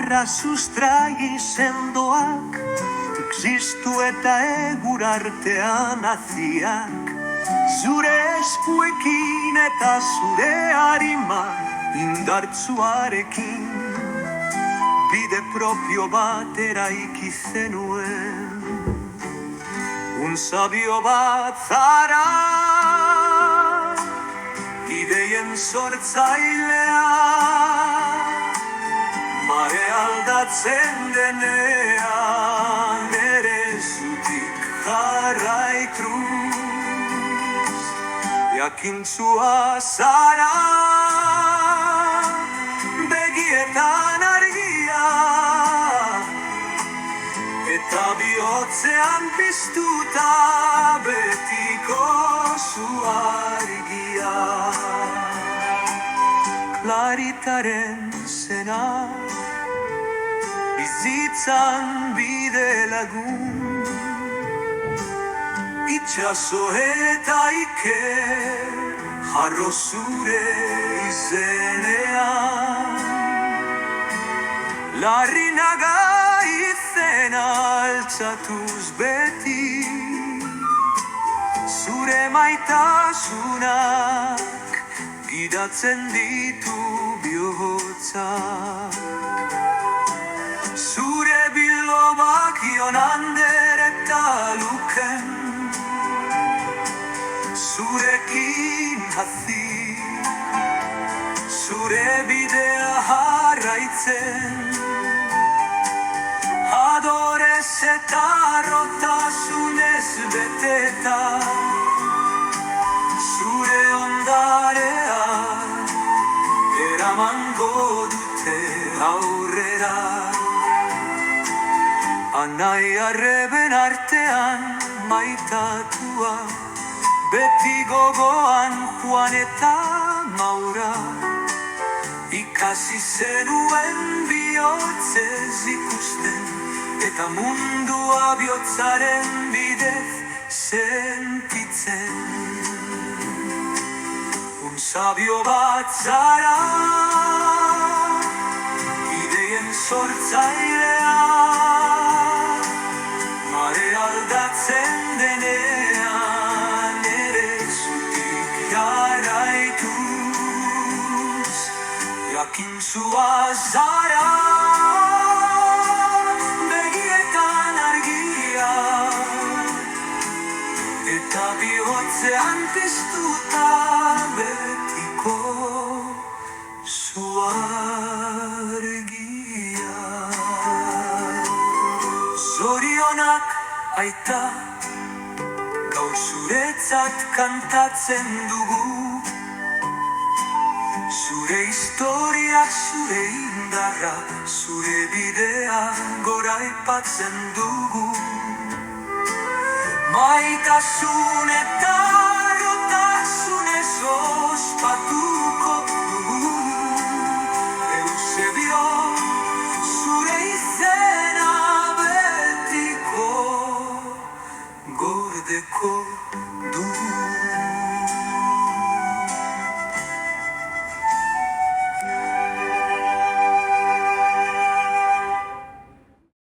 belarra sustrai sendoak, existu eta egur artean aziak, zure eskuekin eta zure harima indartzuarekin, bide propio bat eraiki zenuen. Un sabio bat zara, ideien sortzailea, mare aldatzen denean, ere zutik jarraitruz, jakintzua zara, begietan argia, eta bihotzean piztuta betiko zu argia. Klaritaren zena, bizitzan bide lagun, itxaso eta iker, jarro zure izenean. Larrinaga izena altzatuz beti, zure maitasunak gidatzen ditu bihotzak. Zure bilobak jonander eta luken, zurekin hazi, zure bidea jarraitzen, adorez eta rotasunez beteta, zure ondarea eramango dute aurrera. Anai arreben artean maitatua, beti gogoan Juan eta Maura, ikasi zenuen bihotzez ikusten, eta mundua bihotzaren bidez sentitzen. Un sabio bat zara, ideien sortzailea, mare aldatzen denean, ere zutik jarraituz, jakintzua zara, begietan argia, eta bihotzean piztuta betiko zu argia. Zorionak aita, gaur zuretzat kantatzen dugu, zure historiak, zure indarra, zure bidea goraipatzen dugu. Maitasun eta rotasunez ospatuko dugu, Eusebio, zure izena betiko gordeko dugu.